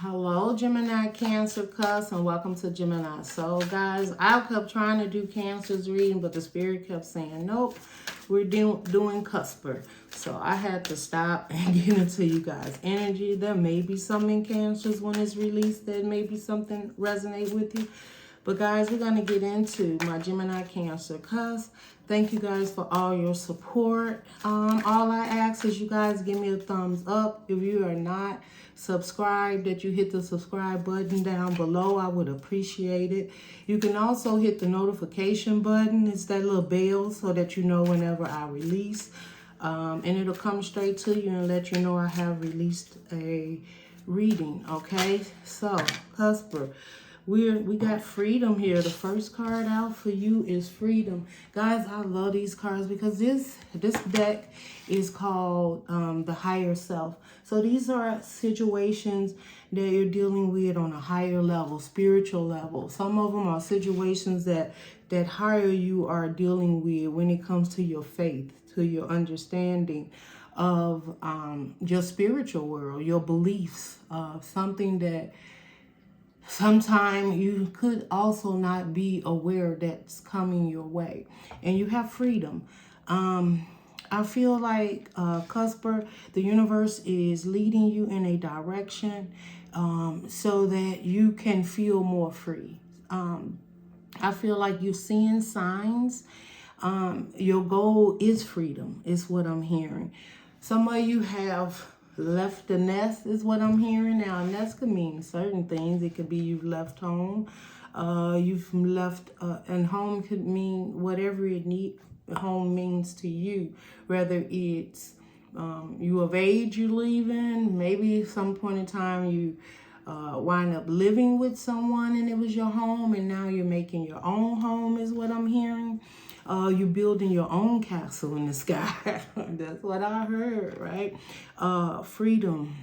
Hello, Gemini, Cancer, Cusp, and welcome to Gemini. So, guys, I kept trying to do Cancer's reading, but the spirit kept saying, nope, we're doing Cusper. So, I had to stop and get into you guys' energy. There may be some in Cancer's when it's released that maybe something resonate with you. But, guys, we're going to get into my Gemini, Cancer, Cusp. Thank you guys for all your support. All I ask is you guys give me a thumbs up. If you are not subscribed, that you hit the subscribe button down below. I would appreciate it. You can also hit the notification button. It's that little bell so that you know whenever I release. And it'll come straight to you and let you know I have released a reading. Okay, so Cusper. We got freedom here. The first card out for you is freedom. Guys, I love these cards because this deck is called the higher self. So these are situations that you're dealing with on a higher level, spiritual level. Some of them are situations that higher you are dealing with when it comes to your faith, to your understanding of your spiritual world, your beliefs, something that sometimes you could also not be aware that's coming your way. And you have freedom. I feel like, Cusper, the universe is leading you in a direction so that you can feel more free. I feel like you're seeing signs. Your goal is freedom, is what I'm hearing. Some of you have left the nest, is what I'm hearing. Now, a nest could mean certain things. It could be you've left home. You've left, and home could mean whatever home means to you. Whether it's you of age, you leaving. Maybe some point in time you wind up living with someone and it was your home, and now you're making your own home, is what I'm hearing. You're building your own castle in the sky. That's what I heard, right? Freedom.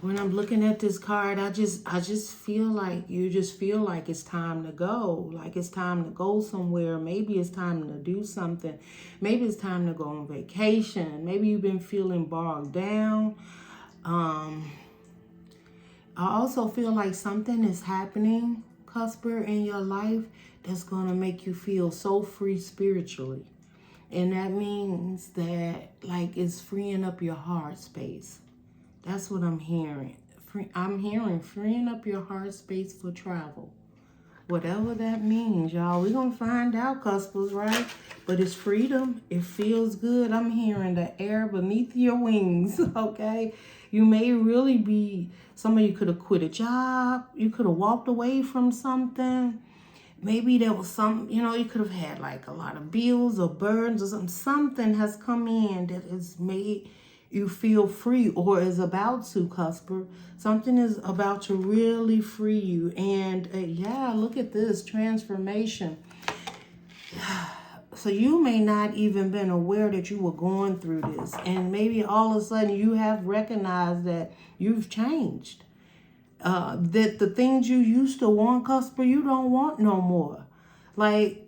When I'm looking at this card, I just feel like you just feel like it's time to go. Like it's time to go somewhere. Maybe it's time to do something. Maybe it's time to go on vacation. Maybe you've been feeling bogged down. I also feel like something is happening, Cusper, in your life that's going to make you feel so free spiritually. And that means that, like, it's freeing up your heart space. That's what I'm hearing. I'm hearing freeing up your heart space for travel. Whatever that means, y'all. We're going to find out, Cuspers, right? But it's freedom. It feels good. I'm hearing the air beneath your wings, okay? You may really be, some of you could have quit a job. You could have walked away from something. Maybe there was some, you could have had like a lot of bills or burdens or something. Something has come in that has made you feel free, or is about to, Cusper. Something is about to really free you. And yeah, look at this transformation. So you may not even been aware that you were going through this. And maybe all of a sudden you have recognized that you've changed. That the things you used to want, Cusper, you don't want no more. Like,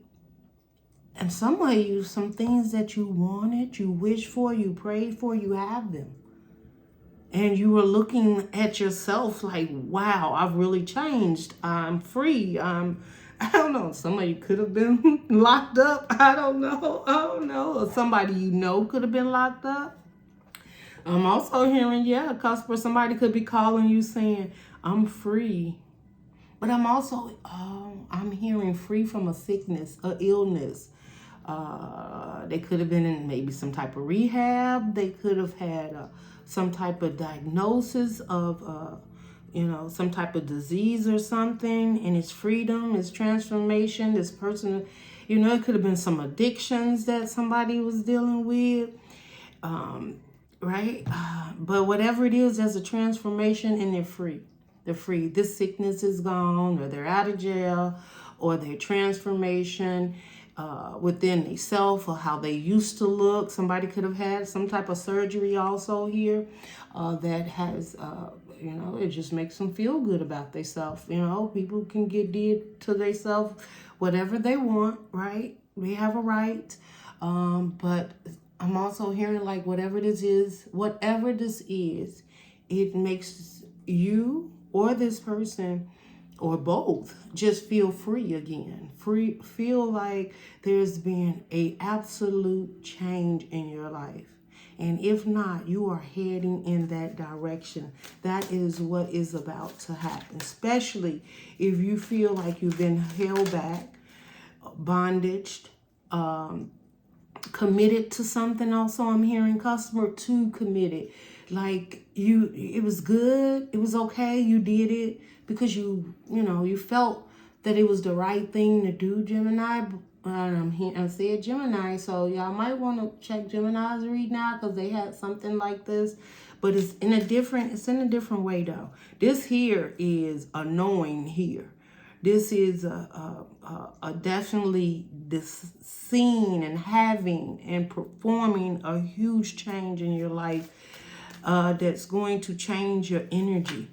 and some of you, some things that you wanted, you wished for, you prayed for, you have them. And you were looking at yourself like, wow, I've really changed. I'm free. I don't know. Some of you could have been locked up. I don't know. Or somebody you know could have been locked up. I'm also hearing, yeah, Cusper, somebody could be calling you saying, I'm free. But I'm also, I'm hearing free from a sickness, a illness. They could have been in maybe some type of rehab. They could have had some type of diagnosis of, some type of disease or something. And it's freedom, it's transformation. This person, it could have been some addictions that somebody was dealing with. Right? But whatever it is, there's a transformation and they're free. They're free. This sickness is gone, or they're out of jail, or their transformation within themselves, or how they used to look. Somebody could have had some type of surgery also here that has, it just makes them feel good about themselves. People can did to themselves whatever they want, right? They have a right. But I'm also hearing like whatever this is, it makes you or this person or both just feel free again. Free, feel like there's been a absolute change in your life. And if not, you are heading in that direction. That is what is about to happen, especially if you feel like you've been held back, bondaged, committed to something. Also, I'm hearing customer too committed. Like it was good, it was okay, you did it because you felt that it was the right thing to do, Gemini. I said Gemini, so y'all might want to check Gemini's read now because they had something like this, but it's in a different way though. This here is a knowing here. This is a definitely this seeing and having and performing a huge change in your life that's going to change your energy.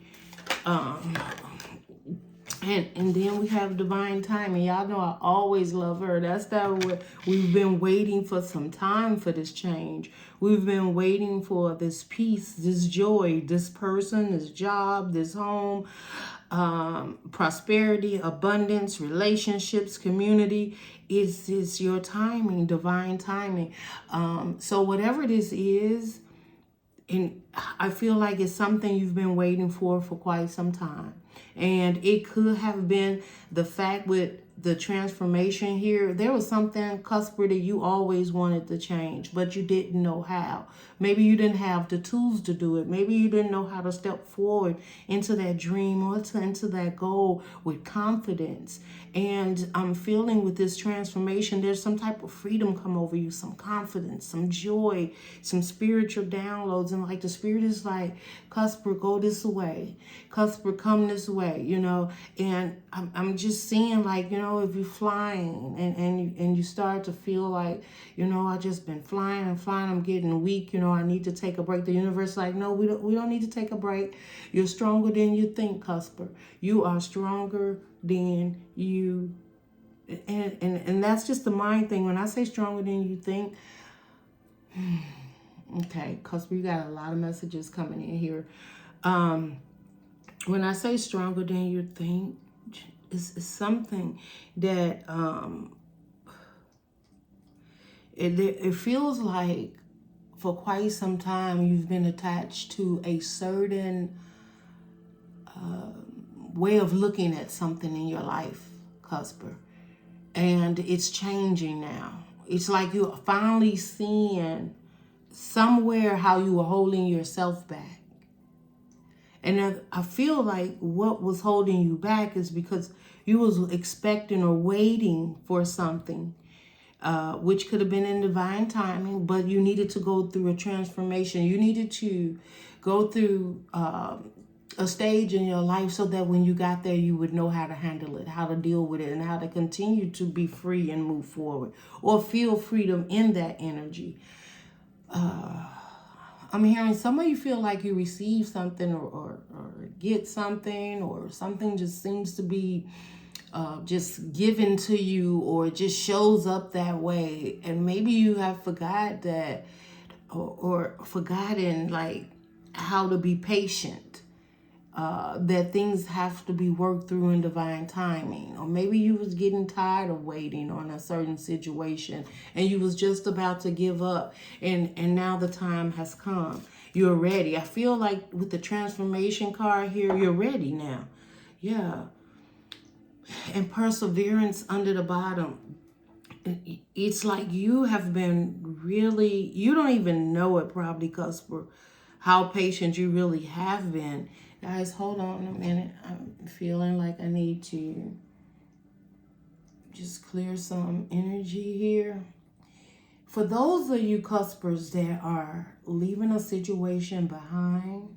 And then we have divine timing. Y'all know I always love her. That's that we've been waiting for some time for this change. We've been waiting for this peace, this joy, this person, this job, this home, prosperity, abundance, relationships, community. It's your timing, divine timing. So whatever this is, and I feel like it's something you've been waiting for quite some time. And it could have been the fact with the transformation here. There was something, Cusper, that you always wanted to change, but you didn't know how. Maybe you didn't have the tools to do it. Maybe you didn't know how to step forward into that dream or into that goal with confidence. And I'm feeling with this transformation, there's some type of freedom come over you, some confidence, some joy, some spiritual downloads. And like the spirit is like, Cusper, go this way. Cusper, come this way, And I'm just seeing like, if you're flying and you start to feel like, I just been flying and flying, I'm getting weak, I need to take a break. The universe is like, no, we don't need to take a break. You're stronger than you think, Cusper. You are stronger than you, and that's just the mind thing. When I say stronger than you think, okay, because we got a lot of messages coming in here. When I say stronger than you think, it's something that it feels like for quite some time you've been attached to a certain way of looking at something in your life, Cusper. And it's changing now. It's like you're finally seeing somewhere how you were holding yourself back. And I feel like what was holding you back is because you was expecting or waiting for something, which could have been in divine timing, but you needed to go through a transformation. You needed to go through a stage in your life so that when you got there, you would know how to handle it, how to deal with it, and how to continue to be free and move forward or feel freedom in that energy. I'm hearing some of you feel like you receive something or get something, or something just seems to be just given to you, or it just shows up that way. And maybe you have forgot that or forgotten like how to be patient. That things have to be worked through in divine timing. Or maybe you was getting tired of waiting on a certain situation and you was just about to give up, and now the time has come. You're ready. I feel like with the transformation card here, you're ready now. Yeah. And perseverance under the bottom. It's like you have been really, you don't even know it probably, because for how patient you really have been. Guys, hold on a minute. I'm feeling like I need to just clear some energy here. For those of you Cuspers that are leaving a situation behind,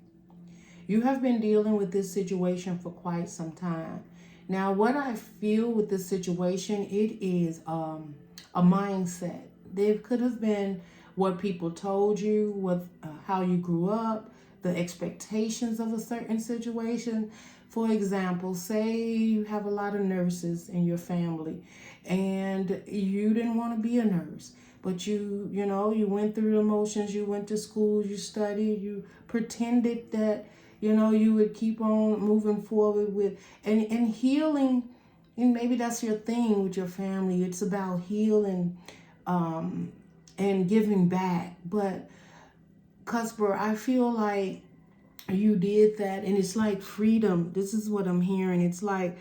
you have been dealing with this situation for quite some time. Now, what I feel with this situation, it is a mindset. There could have been what people told you, how you grew up, the expectations of a certain situation. For example, say you have a lot of nurses in your family and you didn't want to be a nurse, but you went through the motions, you went to school, you studied, you pretended that, you know, you would keep on moving forward with, and healing, and maybe that's your thing with your family. It's about healing and giving back. But Cusper, I feel like you did that, and it's like freedom. This is what I'm hearing. It's like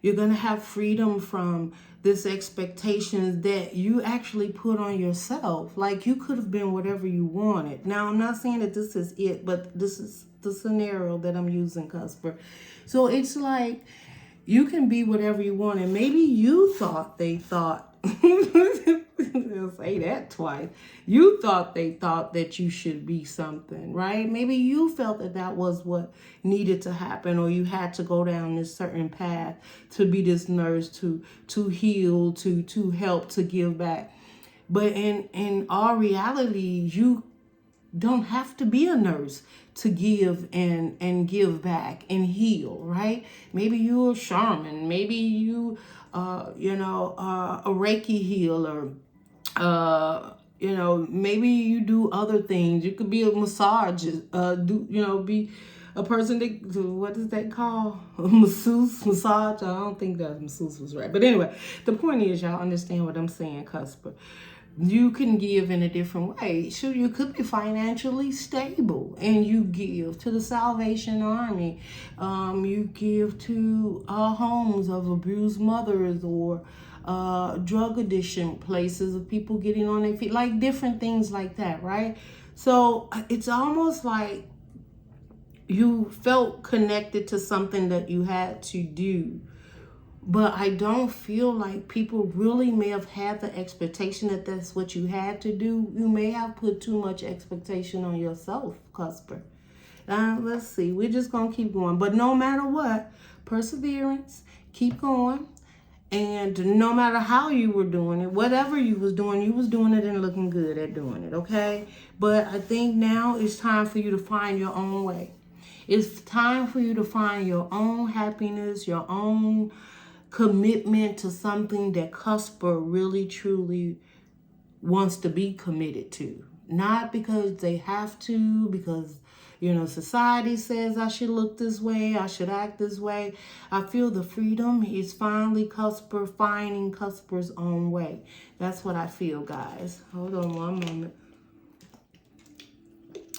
you're gonna have freedom from this expectations that you actually put on yourself. Like, you could have been whatever you wanted. Now, I'm not saying that this is it, but this is the scenario that I'm using, Cusper. So it's like you can be whatever you want, and maybe you thought they thought they'll say that twice. You thought they thought that you should be something, right? Maybe you felt that that was what needed to happen, or you had to go down this certain path to be this nurse, to heal, to help, to give back. But in all reality, you don't have to be a nurse to give and give back and heal, right? Maybe you're a shaman. Maybe you a Reiki healer. Maybe you do other things. You could be a massage, be a person that, what is that called? A masseuse, massage? I don't think that masseuse was right. But anyway, the point is, y'all understand what I'm saying, Cusper. You can give in a different way. Sure, you could be financially stable and you give to the Salvation Army. You give to homes of abused mothers, or drug addiction places of people getting on their feet, like different things like that, right? So it's almost like you felt connected to something that you had to do. But I don't feel like people really may have had the expectation that that's what you had to do. You may have put too much expectation on yourself, Cusper. Let's see. We're just going to keep going. But no matter what, perseverance, keep going. And no matter how you were doing it, whatever you was doing it and looking good at doing it, okay? But I think now it's time for you to find your own way. It's time for you to find your own happiness, your own commitment to something that Cusper really truly wants to be committed to. Not because they have to, because society says I should look this way, I should act this way. I feel the freedom is finally Cusper finding Cusper's own way. That's what I feel, guys. Hold on one moment.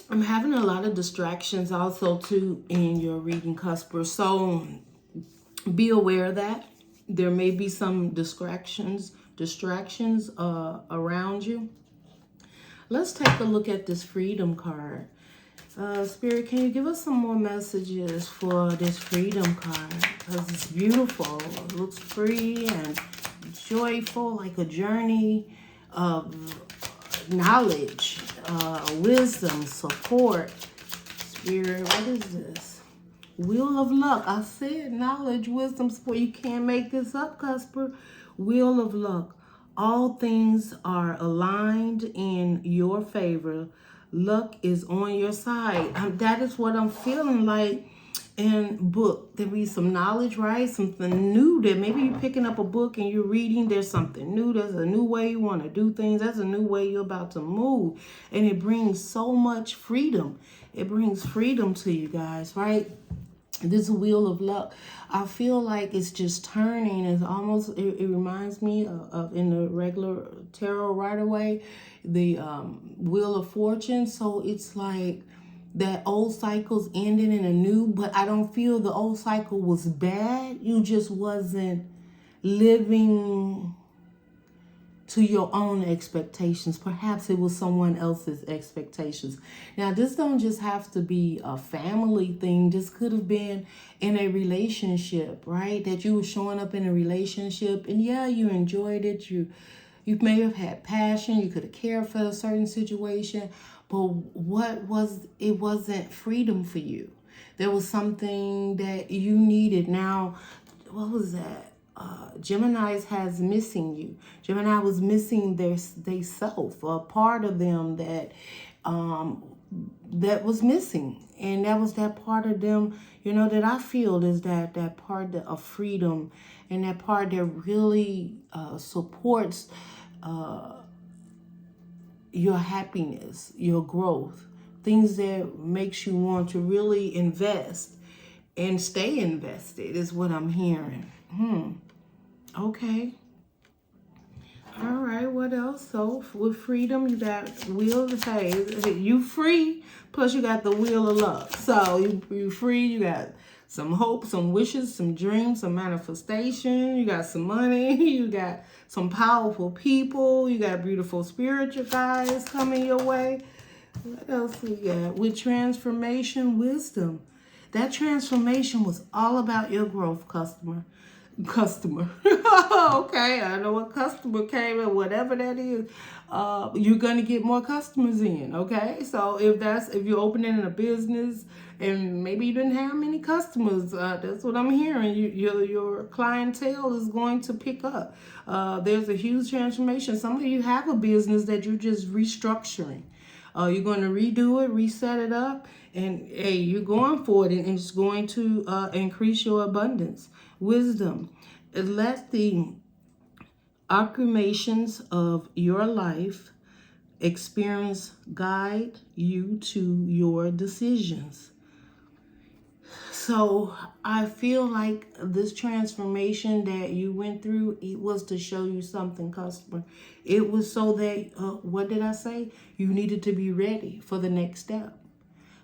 I'm having a lot of distractions also too in your reading, Cusper. So be aware of that. There may be some distractions around you. Let's take a look at this freedom card. Spirit, can you give us some more messages for this freedom card? Because it's beautiful. It looks free and joyful, like a journey of knowledge, wisdom, support. Spirit, what is this? Wheel of luck. I said knowledge, wisdom, support. You can't make this up, Cusper. Wheel of luck. All things are aligned in your favor. Luck is on your side. That is what I'm feeling like in book. There be some knowledge, right? Something new that maybe you're picking up a book and you're reading. There's something new. There's a new way you want to do things. There's a new way you're about to move. And it brings so much freedom. It brings freedom to you guys, right? This wheel of luck, I feel like it's just turning. It's almost, it reminds me of in the regular tarot right away, the wheel of fortune. So it's like that old cycle's ending in a new, but I don't feel the old cycle was bad. You just wasn't living to your own expectations. Perhaps it was someone else's expectations. Now, this don't just have to be a family thing. This could have been in a relationship, right? That you were showing up in a relationship and yeah, you enjoyed it. You may have had passion. You could have cared for a certain situation, but it wasn't freedom for you. There was something that you needed. Now, what was that? Gemini's has missing you. Gemini was missing their self, a part of them that was missing. And that was that part of them, that I feel is that part of freedom, and that part that really supports your happiness, your growth. things that makes you want to really invest and stay invested is what I'm hearing. Okay. All right, what else? So with freedom, you got wheel of hey, you free, plus you got the wheel of luck. So you free, you got some hope, some wishes, some dreams, some manifestation, you got some money, you got some powerful people, you got beautiful spiritual guys coming your way. What else we got? With transformation, wisdom. That transformation was all about your growth, customer. Okay, I know what customer came in, whatever that is. You're gonna get more customers in. Okay, so if you're opening a business and maybe you didn't have many customers, that's what I'm hearing. Your clientele is going to pick up. There's a huge transformation. Some of you have a business that you're just restructuring. You're going to redo it, reset it up, and hey, you're going for it, and it's going to increase your abundance. Wisdom. Let the acclamations of your life experience guide you to your decisions. So I feel like this transformation that you went through, it was to show you something, customer. It was so that, what did I say? You needed to be ready for the next step.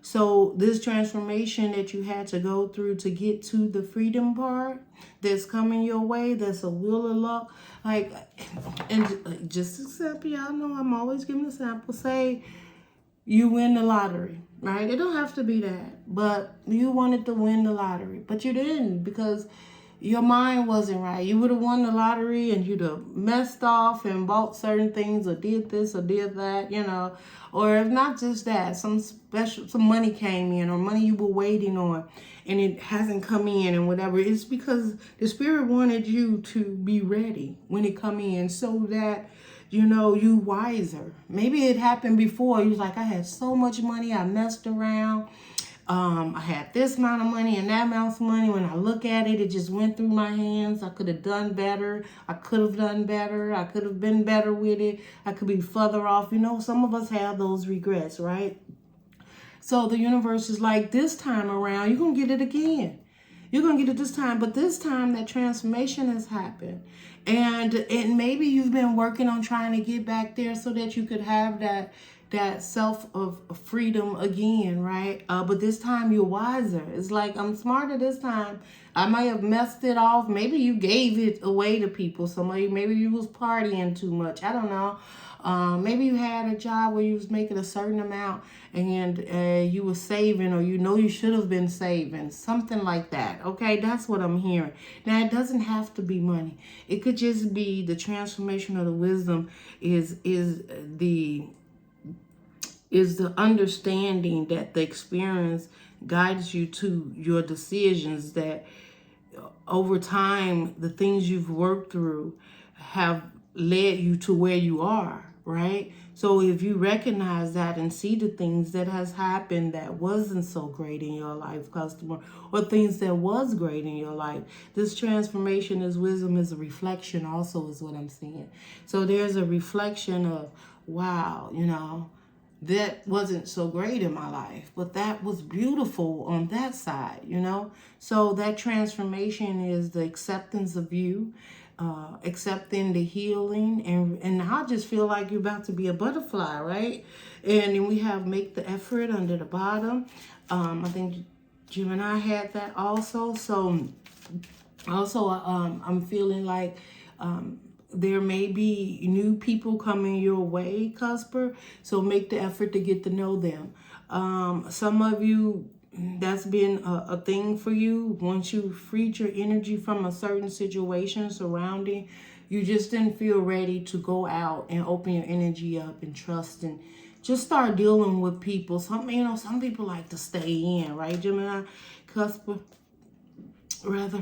So this transformation that you had to go through to get to the freedom part that's coming your way, that's a wheel of luck. Like, and just accept, y'all know I'm always giving a sample. Say you win the lottery, right? It don't have to be that, but you wanted to win the lottery, but you didn't because your mind wasn't right. You would have won the lottery and you'd have messed off and bought certain things or did this or did that, you know. Or if not just that, some money came in or money you were waiting on and it hasn't come in and whatever. It's because the Spirit wanted you to be ready when it come in so that, you know, you wiser. Maybe it happened before. You was like, I had so much money, I messed around. I had this amount of money and that amount of money. When I look at it, it just went through my hands. I could have done better. I could have done better. I could have been better with it. I could be further off. You know, some of us have those regrets, right? So the universe is like, this time around, you're going to get it again. You're going to get it this time. But this time, that transformation has happened. And maybe you've been working on trying to get back there so that you could have that self of freedom again, right? But this time you're wiser. It's like, I'm smarter this time. I might have messed it off. Maybe you gave it away to people. Maybe you was partying too much. I don't know. Maybe you had a job where you was making a certain amount and you were saving, or you know you should have been saving. Something like that. Okay, that's what I'm hearing. Now, it doesn't have to be money. It could just be the transformation of the wisdom is the understanding that the experience guides you to your decisions, that over time, the things you've worked through have led you to where you are, right? So if you recognize that and see the things that has happened that wasn't so great in your life, customer, or things that was great in your life, this transformation as wisdom is a reflection also, is what I'm saying. So there's a reflection of, wow, you know, that wasn't so great in my life, but that was beautiful on that side, you know? So that transformation is the acceptance of you, accepting the healing, and I just feel like you're about to be a butterfly, right? And then we have make the effort under the bottom. I think Gemini had that also. So also I'm feeling like there may be new people coming your way, Cusper, so make the effort to get to know them. Some of you, that's been a thing for you. Once you freed your energy from a certain situation surrounding, you just didn't feel ready to go out and open your energy up and trust and just start dealing with people. Some people like to stay in, right, Gemini, Cusper? Rather,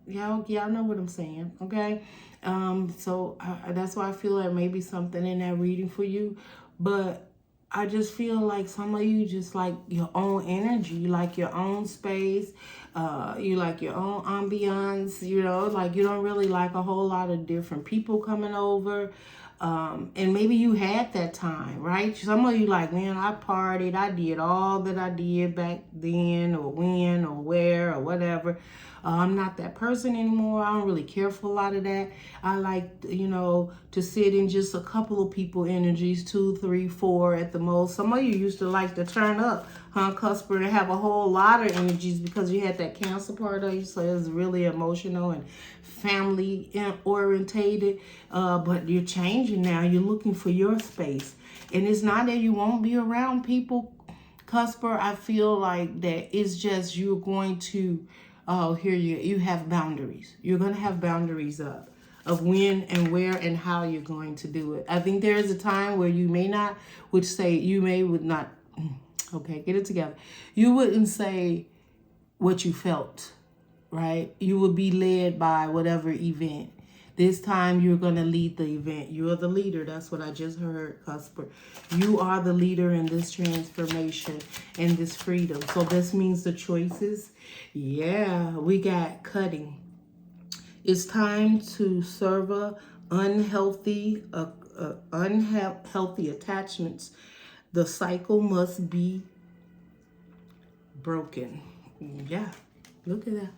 y'all know what I'm saying, okay? So that's why I feel like maybe something in that reading for you. But I just feel like some of you just like your own energy, you like your own space, you like your own ambiance, you know, like you don't really like a whole lot of different people coming over. And maybe you had that time, right? Some of you like, man, I partied. I did all that I did back then or when or where or whatever. I'm not that person anymore. I don't really care for a lot of that. I like, you know, to sit in just a couple of people energies, 2, 3, 4 at the most. Some of you used to like to turn up, huh, Cusper, and have a whole lot of energies because you had that Cancer part of you. So it was really emotional and family orientated. But you're changing now. You're looking for your space. And it's not that you won't be around people, Cusper. I feel like that it's just you're going to... Oh, here you have boundaries. You're going to have boundaries up of when and where and how you're going to do it. I think there is a time where you may not, would say, you may would not, okay, get it together. You wouldn't say what you felt, right? You would be led by whatever event. This time you're going to lead the event. You are the leader. That's what I just heard, Cusper. You are the leader in this transformation and this freedom. So this means the choices. Yeah, we got cutting. It's time to sever unhealthy attachments. The cycle must be broken. Yeah, look at that,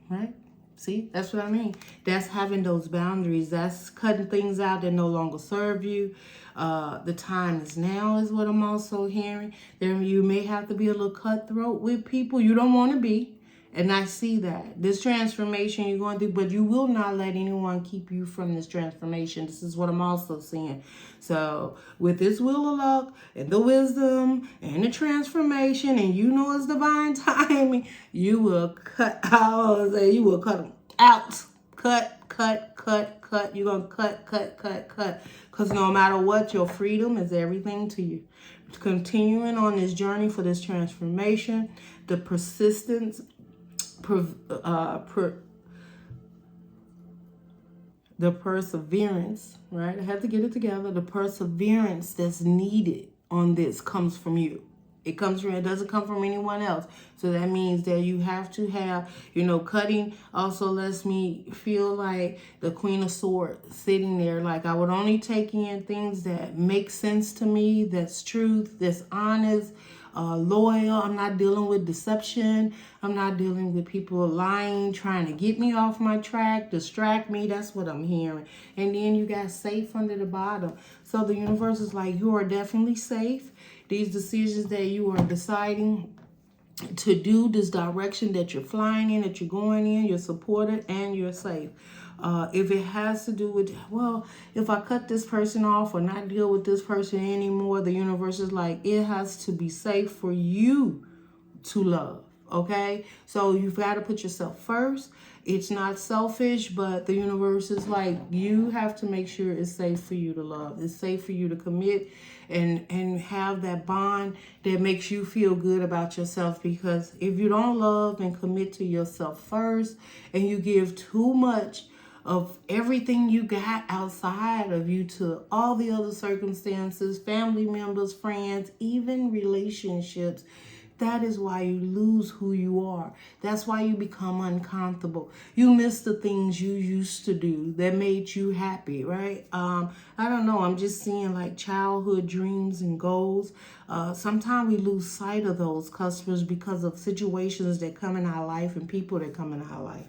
right? See, that's what I mean. That's having those boundaries. That's cutting things out that no longer serve you. The time is now is what I'm also hearing. There, you may have to be a little cutthroat with people you don't want to be. And I see that. This transformation you're going through, but you will not let anyone keep you from this transformation. This is what I'm also seeing. So with this wheel of luck and the wisdom and the transformation, and you know it's divine timing, you will cut out. You will cut them out. Cut. You're going to cut. Because no matter what, your freedom is everything to you. Continuing on this journey for this transformation, the persistence, the perseverance, right? I have to get it together. The perseverance that's needed on this comes from you. It comes from, it doesn't come from anyone else. So that means that you have to have, you know, cutting also lets me feel like the Queen of Swords sitting there. Like I would only take in things that make sense to me, that's truth, that's honest, loyal. I'm not dealing with deception. I'm not dealing with people lying, trying to get me off my track, distract me. That's what I'm hearing. And then you got safe under the bottom. So the universe is like, you are definitely safe. These decisions that you are deciding to do, this direction that you're flying in, that you're going in, you're supported and you're safe. If it has to do with, well, if I cut this person off or not deal with this person anymore, the universe is like, it has to be safe for you to love, okay? So you've got to put yourself first. It's not selfish, but the universe is like, you have to make sure it's safe for you to love. It's safe for you to commit and have that bond that makes you feel good about yourself. Because if you don't love and commit to yourself first and you give too much of everything you got outside of you to all the other circumstances, family members, friends, even relationships, that is why you lose who you are. That's why you become uncomfortable. You miss the things you used to do that made you happy, right? I don't know. I'm just seeing like childhood dreams and goals. Sometimes we lose sight of those customers because of situations that come in our life and people that come in our life.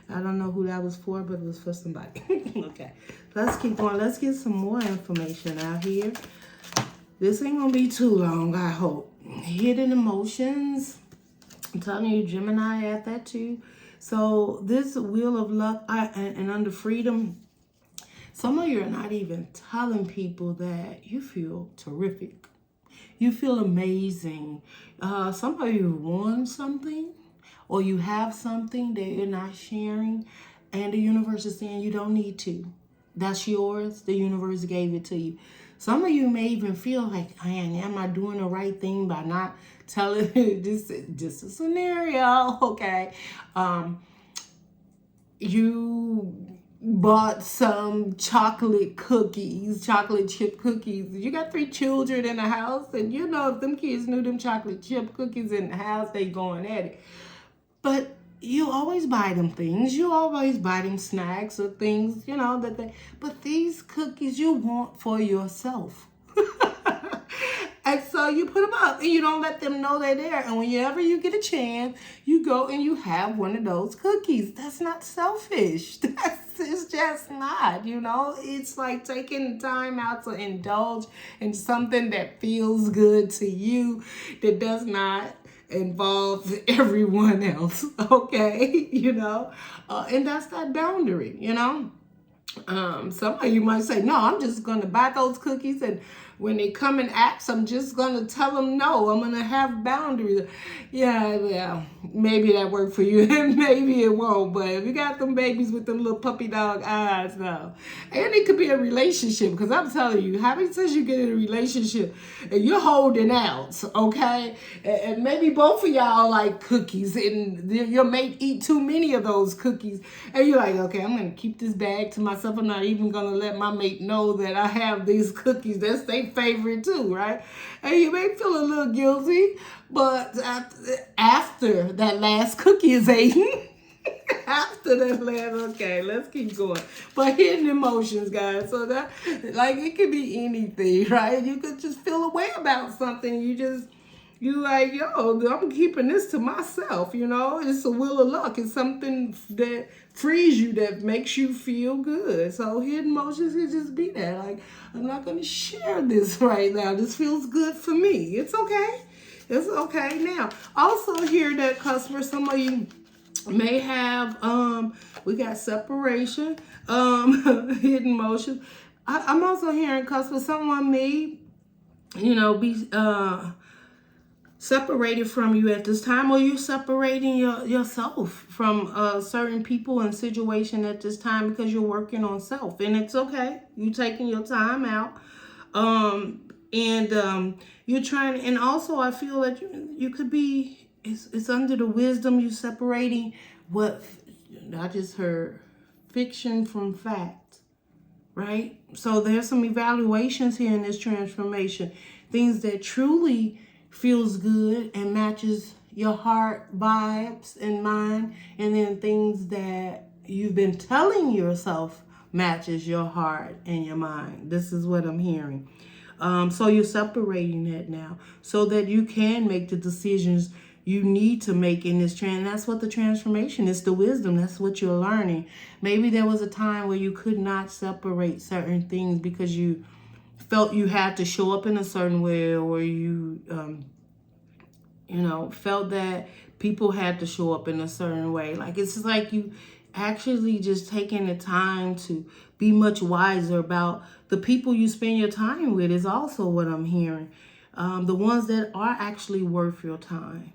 I don't know who that was for, but it was for somebody. Okay, let's keep going. Let's get some more information out here. This ain't gonna be too long, I hope. Hidden emotions. I'm telling you, Gemini had that too. So this wheel of luck and under freedom, some of you are not even telling people that you feel terrific. You feel amazing. Some of you won something, or you have something that you're not sharing, and the universe is saying you don't need to. That's yours. The universe gave it to you. Some of you may even feel like, man, am I doing the right thing by not telling this? Just a scenario, okay? You bought some chocolate cookies, chocolate chip cookies. You got 3 children in the house, and you know if them kids knew them chocolate chip cookies in the house, they going at it. But you always buy them things. You always buy them snacks or things, you know, but these cookies you want for yourself. And so you put them up and you don't let them know they're there. And whenever you get a chance, you go and you have one of those cookies. That's not selfish. It's just not, you know. It's like taking time out to indulge in something that feels good to you, that does not involve everyone else, okay? You know, and that's that boundary, you know. Some of you might say, no, I'm just going to buy those cookies, and when they come and ask, I'm just going to tell them no. I'm going to have boundaries. Yeah, well, maybe that worked for you, and maybe it won't. But if you got them babies with them little puppy dog eyes, no. And it could be a relationship, because I'm telling you, how many times you get in a relationship and you're holding out, okay? And maybe both of y'all like cookies, and your mate eat too many of those cookies, and you're like, okay, I'm going to keep this bag to myself. I'm not even going to let my mate know that I have these cookies. That's their favorite too, right? And you may feel a little guilty, but after that last cookie is eaten, after that last, okay, let's keep going. But hidden emotions, guys. So that, like, it could be anything, right? You could just feel a way about something. You like, yo, I'm keeping this to myself, you know? It's a will of luck. It's something that frees you, that makes you feel good. So hidden emotions could just be that. Like, I'm not going to share this right now. This feels good for me. It's okay. It's okay. Now, also hear that, customer, some of you may have, we got separation, hidden emotions. I'm also hearing, customer, someone may, you know, be, separated from you at this time, or you're separating yourself from certain people and situation at this time because you're working on self, and it's okay. You taking your time out, and you're trying. And also, I feel that you could be. It's under the wisdom. You separating what I just heard, fiction from fact, right? So there's some evaluations here in this transformation, things that truly feels good and matches your heart vibes and mind, and then things that you've been telling yourself matches your heart and your mind. This is what I'm hearing. So you're separating that now so that you can make the decisions you need to make in this trend. That's what the transformation is, the wisdom. That's what you're learning. Maybe there was a time where you could not separate certain things because you felt you had to show up in a certain way, or you know, felt that people had to show up in a certain way. Like, it's just like you actually just taking the time to be much wiser about the people you spend your time with is also what I'm hearing. The ones that are actually worth your time.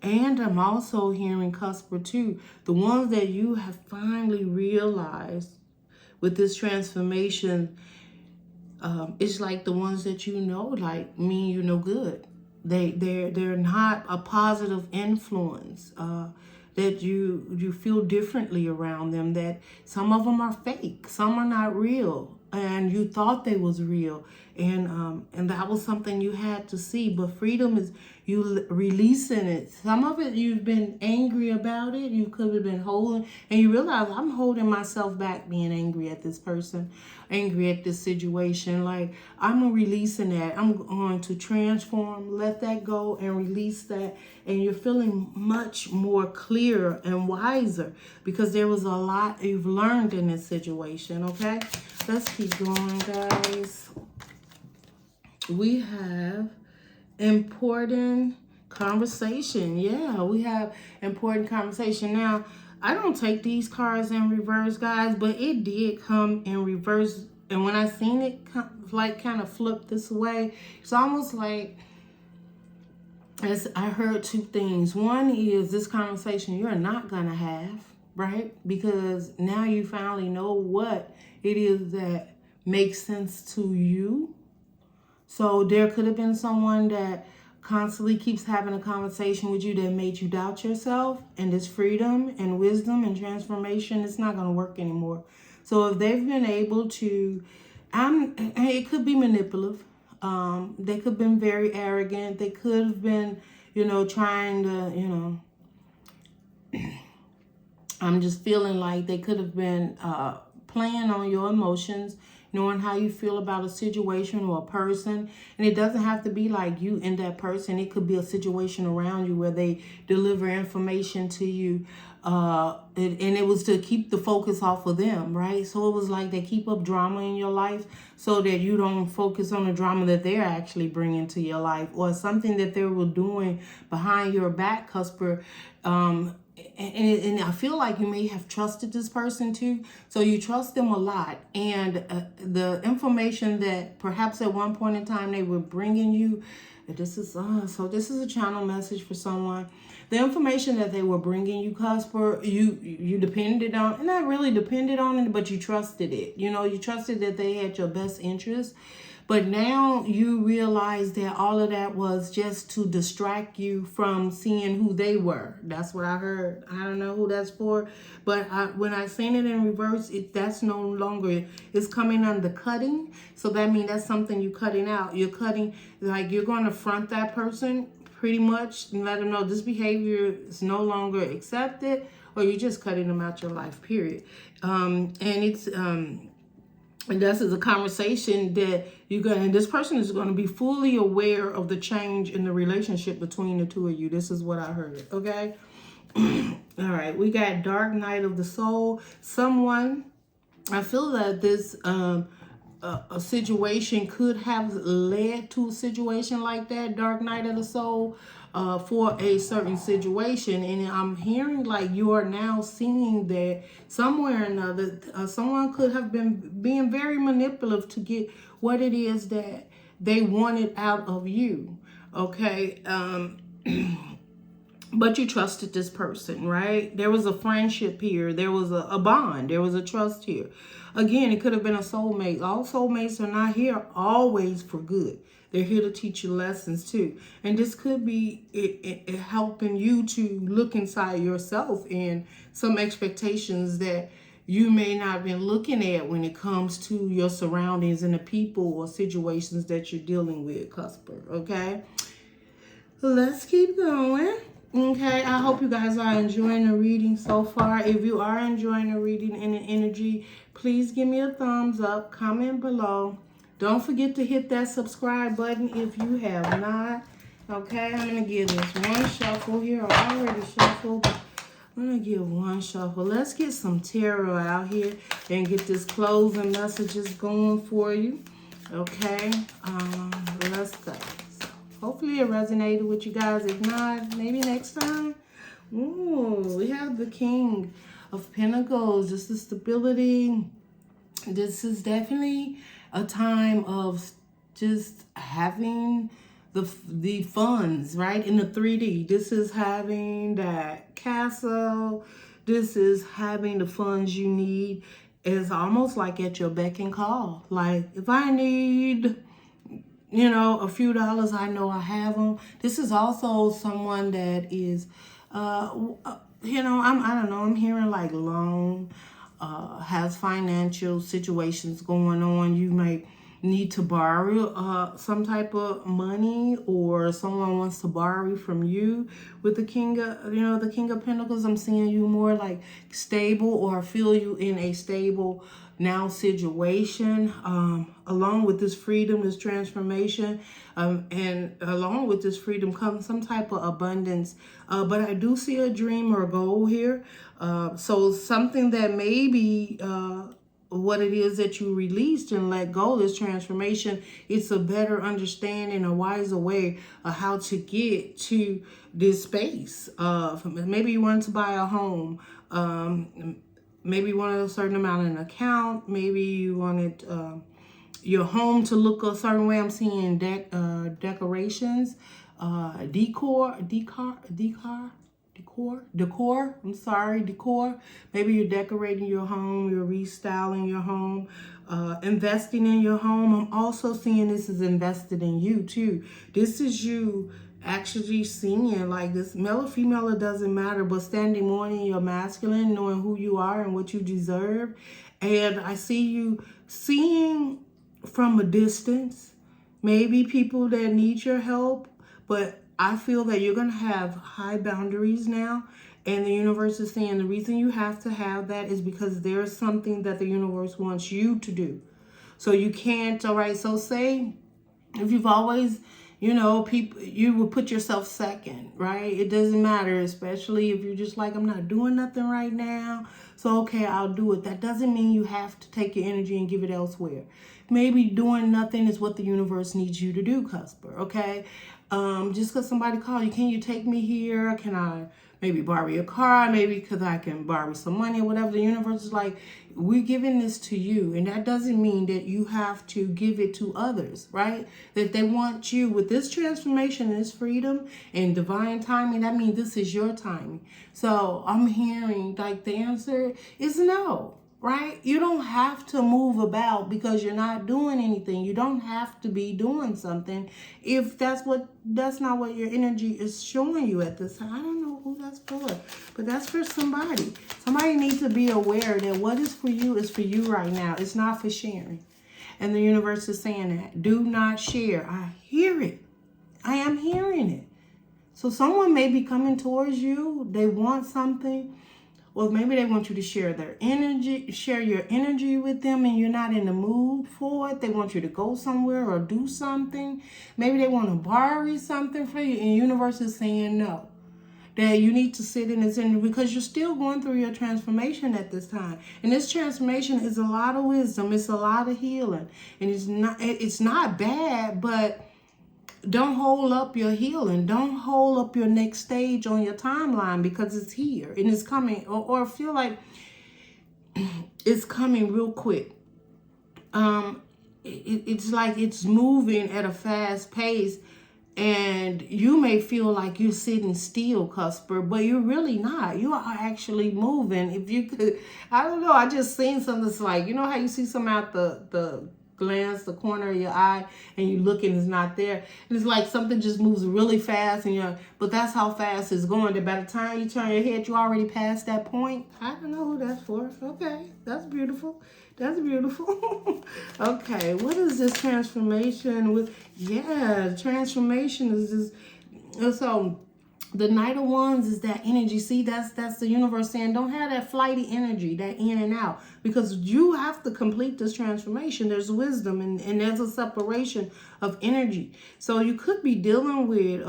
And I'm also hearing, Cusper, too, the ones that you have finally realized with this transformation, it's like the ones that you know, like, mean you no good. They're not a positive influence. That you feel differently around them. That some of them are fake, some are not real, and you thought they was real, and that was something you had to see. But freedom is you releasing it. Some of it you've been angry about it. You could have been holding, and you realize, I'm holding myself back, being angry at this person, angry at this situation. Like, I'm releasing that. I'm going to transform, let that go, and release that. And you're feeling much more clear and wiser because there was a lot you've learned in this situation. Okay, let's keep going, guys. We have important conversation. Yeah, we have important conversation. Now, I don't take these cards in reverse, guys, but it did come in reverse. And when I seen it like kind of flip this way, it's almost like, as I heard two things. One is this conversation you're not gonna have, right? Because now you finally know what it is that makes sense to you. So there could have been someone that constantly keeps having a conversation with you that made you doubt yourself, and this freedom and wisdom and transformation, it's not gonna work anymore. So if they've been able to, it could be manipulative. They could have been very arrogant. They could have been, you know, trying to, you know, I'm just feeling like they could have been playing on your emotions, knowing how you feel about a situation or a person. And it doesn't have to be like you and that person. It could be a situation around you where they deliver information to you. And it was to keep the focus off of them, right? So it was like they keep up drama in your life so that you don't focus on the drama that they're actually bringing to your life, or something that they were doing behind your back, Cusper. And I feel like you may have trusted this person too. So you trust them a lot. And the information that perhaps at one point in time they were bringing you, this is a channel message for someone. The information that they were bringing you, Cusper, you depended on, not really depended on it, but you trusted it. You know, you trusted that they had your best interest. But now you realize that all of that was just to distract you from seeing who they were. That's what I heard. I don't know who that's for. But when I seen it in reverse, that's no longer, it's coming under cutting. So that means that's something you're cutting out. You're cutting, like you're going to front that person pretty much and let them know this behavior is no longer accepted, or you're just cutting them out your life, period. And this is a conversation that and this person is going to be fully aware of the change in the relationship between the two of you. This is what I heard, okay? All right, we got Dark Night of the Soul. Someone, I feel that this a situation could have led to a situation like that, Dark Night of the Soul, for a certain situation. And I'm hearing like you are now seeing that somewhere or another, someone could have been being very manipulative to get what it is that they wanted out of you, okay? But you trusted this person, right? There was a friendship here. There was a bond. There was a trust here. Again, it could have been a soulmate. All soulmates are not here always for good. They're here to teach you lessons too. And this could be it helping you to look inside yourself and some expectations that you may not have been looking at when it comes to your surroundings and the people or situations that you're dealing with, Cusper, okay? Let's keep going. Okay, I hope you guys are enjoying the reading so far. If you are enjoying the reading and the energy, please give me a thumbs up, comment below. Don't forget to hit that subscribe button if you have not. Okay, I'm going to give this one shuffle here. I already shuffled, but I'm going to give one shuffle. Let's get some tarot out here and get this closing messages going for you. Okay, let's go. Hopefully it resonated with you guys. If not, maybe next time. Ooh, we have the King of Pentacles. This is stability. This is definitely a time of just having the funds, right? In the 3D. This is having that castle. This is having the funds you need. It's almost like at your beck and call. Like, if I need, you know, a few dollars, I know I have them. This is also someone that is, you know, I don't know, I'm hearing like loan, has financial situations going on. You might need to borrow some type of money, or someone wants to borrow from you. With the King of, you know, the King of Pentacles, I'm seeing you more like stable, or feel you in a stable now situation, along with this freedom, this transformation, and along with this freedom comes some type of abundance. But I do see a dream or a goal here. So something that maybe what it is that you released and let go, this transformation, it's a better understanding, a wiser way of how to get to this space. Maybe you want to buy a home. Maybe you wanted a certain amount in an account. Maybe you wanted your home to look a certain way. I'm seeing decorations, decor. Maybe you're decorating your home, you're restyling your home, investing in your home. I'm also seeing this is invested in you too. This is you actually seeing, like, this male or female, it doesn't matter, but standing more in your masculine, knowing who you are and what you deserve. And I see you seeing from a distance, maybe people that need your help, but I feel that you're going to have high boundaries now. And the universe is saying the reason you have to have that is because there's something that the universe wants you to do. So you can't, all right, so say if you've always, you know, people, you would put yourself second, right? It doesn't matter, especially if you're just like, I'm not doing nothing right now. So, okay, I'll do it. That doesn't mean you have to take your energy and give it elsewhere. Maybe doing nothing is what the universe needs you to do, Cusper, okay? Just because somebody called you, can you take me here? Can I maybe borrow your car? Maybe because I can borrow some money or whatever. The universe is like, we're giving this to you. And that doesn't mean that you have to give it to others, right? That they want you with this transformation and this freedom and divine timing. That means this is your timing. So I'm hearing like the answer is no. Right? You don't have to move about because you're not doing anything. You don't have to be doing something if that's not what your energy is showing you at this time. I don't know who that's for, but that's for somebody. Somebody needs to be aware that what is for you right now. It's not for sharing. And the universe is saying that. Do not share. I hear it. I am hearing it. So someone may be coming towards you. They want something. Well, maybe they want you to share their energy, share your energy with them, and you're not in the mood for it. They want you to go somewhere or do something. Maybe they want to borrow something for you, and the universe is saying no. That you need to sit in this energy because you're still going through your transformation at this time. And this transformation is a lot of wisdom. It's a lot of healing. And it's not bad, but don't hold up your healing. Don't hold up your next stage on your timeline because it's here and it's coming, or feel like it's coming real quick. It's like it's moving at a fast pace, and you may feel like you're sitting still, Cusper, but you're really not. You are actually moving. If you could, I don't know. I just seen something that's like, you know how you see something out the glance, the corner of your eye, and you look and it's not there. And it's like something just moves really fast, and but that's how fast it's going. That by the time you turn your head, you already past that point. I don't know who that's for. Okay, that's beautiful. That's beautiful. Okay, what is this transformation with? Yeah, transformation is just so. The Knight of Wands is that energy. See, that's the universe saying don't have that flighty energy, that in and out, because you have to complete this transformation. There's wisdom and there's a separation of energy. So you could be dealing with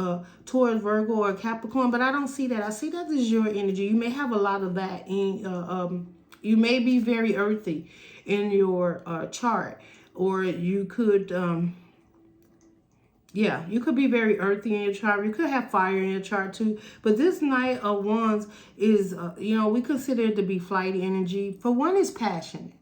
Taurus, Virgo, or Capricorn, but I don't see that. I see that as your energy. You may have a lot of that in. You may be very earthy in your chart, or you could. Yeah, you could be very earthy in your chart. You could have fire in your chart too. But this Knight of Wands is, we consider it to be flighty energy. For one, it's passionate.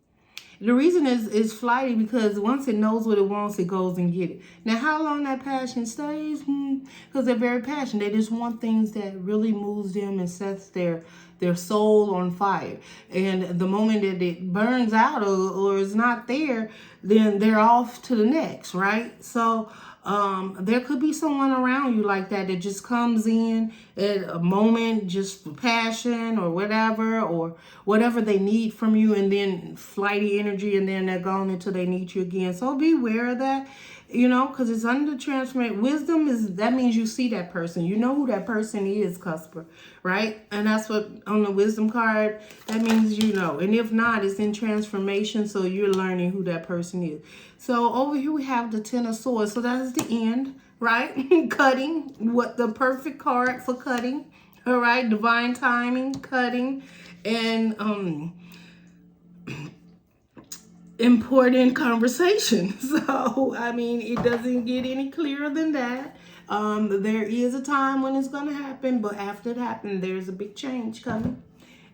The reason is flighty because once it knows what it wants, it goes and get it. Now, how long that passion stays? Because they're very passionate. They just want things that really moves them and sets their soul on fire. And the moment that it burns out or is not there, then they're off to the next, right? So there could be someone around you like that just comes in at a moment just for passion or whatever they need from you, and then flighty energy, and then they're gone until they need you again. So be aware of that, because it's under transformation. Wisdom that means you see that person. You know who that person is, Cusper, right? And that's what on the wisdom card, that means you know. And if not, it's in transformation, so you're learning who that person is. So over here we have the Ten of Swords. So that is the end, right? Cutting, what the perfect card for cutting. All right, divine timing, cutting, and important conversation. So, I mean, it doesn't get any clearer than that. There is a time when it's going to happen, but after it happens, there's a big change coming.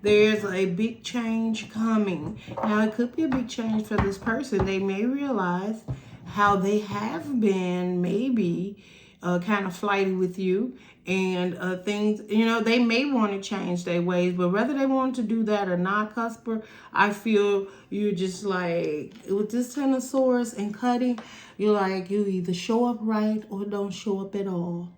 There's a big change coming. Now, it could be a big change for this person. They may realize how they have been maybe kind of flighty with you, and things, they may want to change their ways, but whether they want to do that or not, Cusper, I feel you're just like, with this Ten of Swords and cutting, you're like, you either show up right or don't show up at all.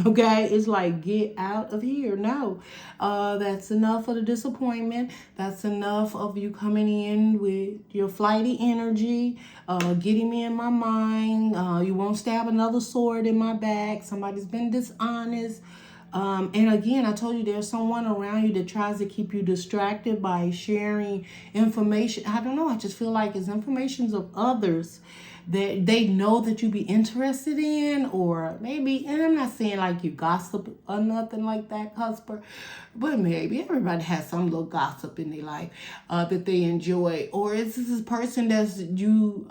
Okay, it's like, get out of here. No, that's enough of the disappointment. That's enough of you coming in with your flighty energy, getting me in my mind. You won't stab another sword in my back. Somebody's been dishonest. And again, I told you there's someone around you that tries to keep you distracted by sharing information. I don't know. I just feel like it's information of others that they know that you be interested in, or maybe, and I'm not saying like you gossip or nothing like that, Cusper, but maybe everybody has some little gossip in their life that they enjoy, or it's this person that you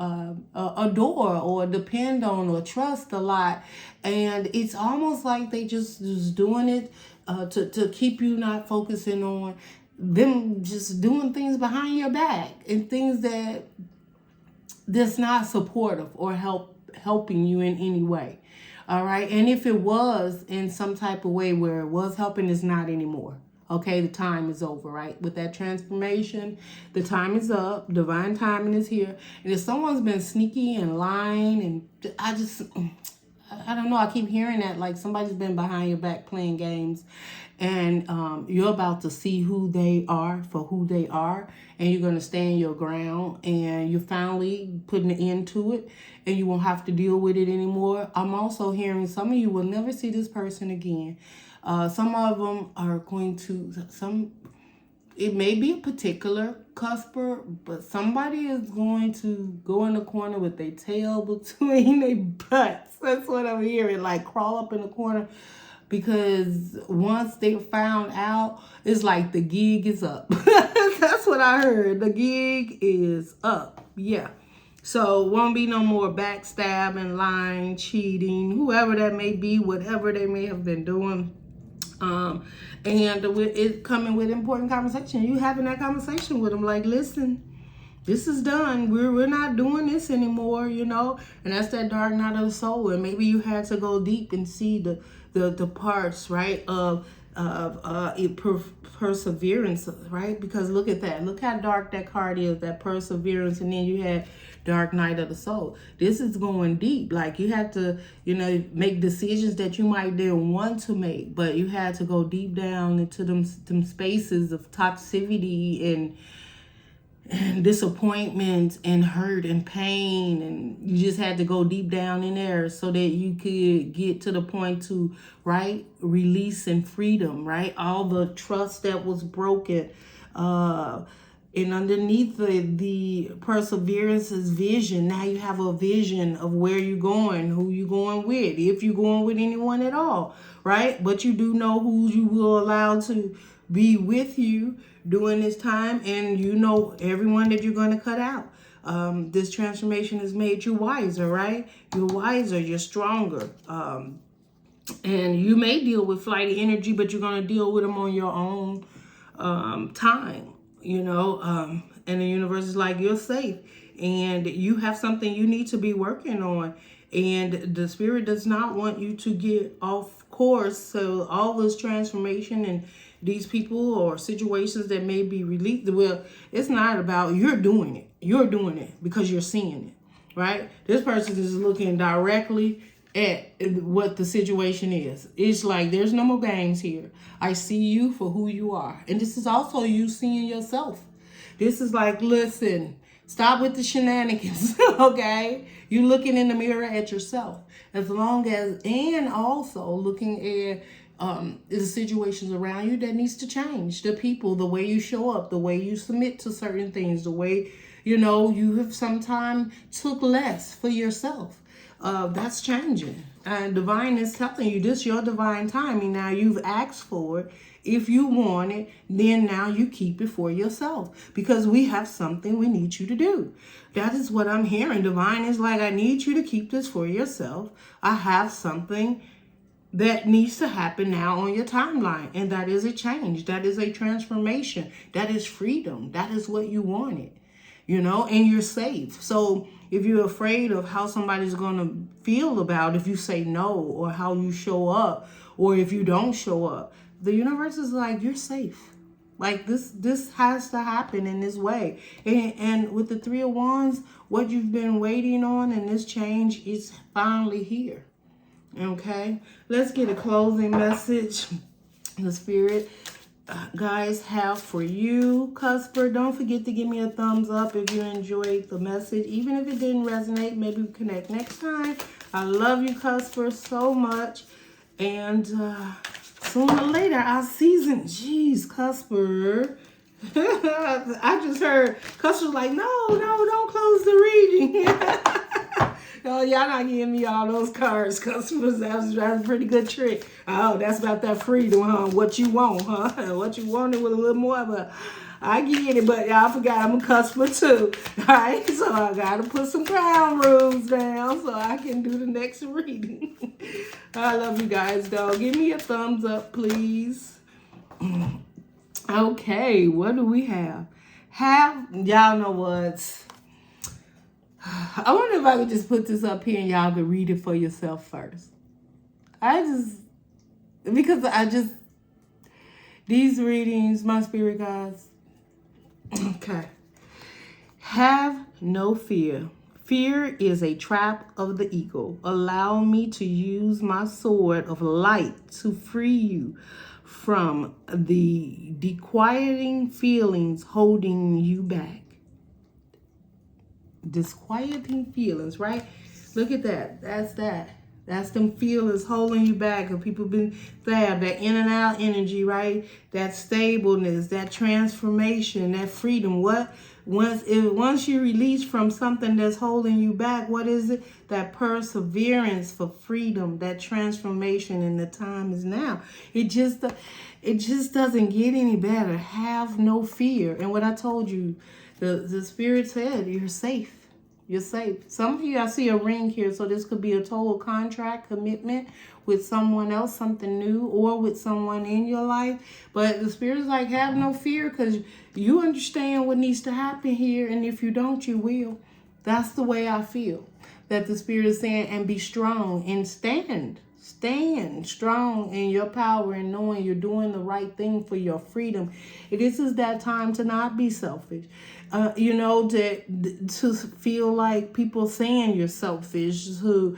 adore or depend on or trust a lot, and it's almost like they just doing it to keep you not focusing on them, just doing things behind your back and things that's not supportive or helping you in any way. All right. And if it was in some type of way where it was helping, it's not anymore. Okay, the time is over, right? With that transformation, the time is up. Divine timing is here. And if someone's been sneaky and lying, and I don't know, I keep hearing that, like somebody's been behind your back playing games, and you're about to see who they are for who they are, and you're going to stand your ground, and you're finally putting an end to it, and you won't have to deal with it anymore. I'm also hearing some of you will never see this person again. Some of them are going to, it may be a particular cusper, but somebody is going to go in the corner with their tail between their butts. That's what I'm hearing, like crawl up in the corner, because once they found out, it's like the gig is up. That's what I heard. The gig is up. Yeah. So won't be no more backstabbing, lying, cheating, whoever that may be, whatever they may have been doing. And with it coming with important conversation, you having that conversation with them, like, listen, this is done. We're not doing this anymore, you know. And that's that dark night of the soul. And maybe you had to go deep and see the parts, right, of perseverance, right? Because look at that. Look how dark that card is, that perseverance. And then you had dark night of the soul. This is going deep. Like you had to, you know, make decisions that you might didn't want to make, but you had to go deep down into them spaces of toxicity and disappointment and hurt and pain, and you just had to go deep down in there so that you could get to the point to, right, release and freedom, right? All the trust that was broken, and underneath the perseverance is vision. Now you have a vision of where you're going, who you're going with, if you're going with anyone at all, right? But you do know who you will allow to be with you during this time, and you know everyone that you're going to cut out. This transformation has made you wiser, right? You're wiser, you're stronger. And you may deal with flighty energy, but you're going to deal with them on your own time, you know, and the universe is like, you're safe and you have something you need to be working on. And the spirit does not want you to get off course. So all this transformation and these people or situations that may be released, well, it's not about you're doing it. You're doing it because you're seeing it, right? This person is looking directly at what the situation is. It's like, there's no more games here. I see you for who you are. And this is also you seeing yourself. This is like, listen, stop with the shenanigans, okay? You looking in the mirror at yourself. As long as, and also looking at the situations around you that needs to change. The people, the way you show up, the way you submit to certain things, the way, you know, you have sometimes took less for yourself. That's changing. And divine is telling you this, your divine timing. Now you've asked for it. If you want it, then now you keep it for yourself, because we have something we need you to do. That is what I'm hearing. Divine is like, I need you to keep this for yourself. I have something that needs to happen now on your timeline. And that is a change. That is a transformation. That is freedom. That is what you wanted, you know, and you're safe. So if you're afraid of how somebody's going to feel about if you say no, or how you show up, or if you don't show up, the universe is like, you're safe. Like this has to happen in this way. And with the Three of Wands, what you've been waiting on and this change is finally here. Okay, let's get a closing message. The Spirit guys have for you, Cusper. Don't forget to give me a thumbs up if you enjoyed the message. Even if it didn't resonate, maybe we connect next time. I love you, Cusper, so much. And sooner or later, our season. Jeez, Cusper. I just heard Cusper's like, no, don't close the reading. Oh, y'all not giving me all those cards, customers. That's a pretty good trick. Oh, that's about that freedom, huh? What you want, huh? What you wanted with a little more, but I get it. But y'all forgot I'm a customer too, all right? So I got to put some ground rules down so I can do the next reading. I love you guys, though. Give me a thumbs up, please. Okay, what do we have? Y'all know what? I wonder if I could just put this up here and y'all could read it for yourself first. These readings, my spirit guides. Okay. Have no fear. Fear is a trap of the ego. Allow me to use my sword of light to free you from the disquieting feelings holding you back. Disquieting feelings, right? Look at that. That's them feelings holding you back. Or people been there, that in and out energy, right? That stableness, that transformation, that freedom. Once you release from something that's holding you back, what is it? That perseverance for freedom, that transformation, and the time is now. It just doesn't get any better. Have no fear. And what I told you, the Spirit said, you're safe. You're safe. Some of you, I see a ring here, so this could be a total contract, commitment with someone else, something new, or with someone in your life. But the Spirit's like, have no fear, because you understand what needs to happen here, and if you don't, you will. That's the way I feel. That the Spirit is saying, and be strong and stand. Stand strong in your power and knowing you're doing the right thing for your freedom. This is that time to not be selfish. To feel like people saying you're selfish, who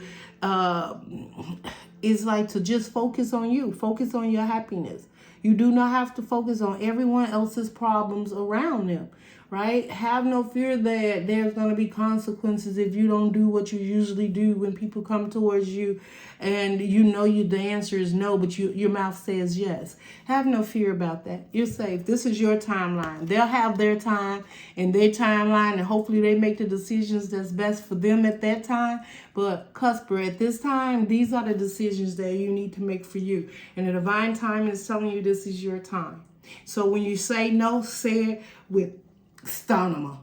is like to just focus on you, focus on your happiness. You do not have to focus on everyone else's problems around them, right? Have no fear that there's going to be consequences if you don't do what you usually do when people come towards you and the answer is no, but your mouth says yes. Have no fear about that. You're safe. This is your timeline. They'll have their time and their timeline, and hopefully they make the decisions that's best for them at that time. But Cusper, at this time, these are the decisions that you need to make for you. And the divine time is telling you this is your time. So when you say no, say it with stamina.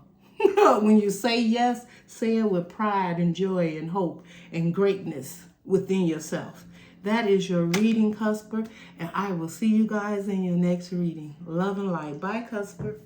When you say yes, say it with pride and joy and hope and greatness within yourself. That is your reading, Cusper, and I will see you guys in your next reading. Love and light. Bye, Cusper.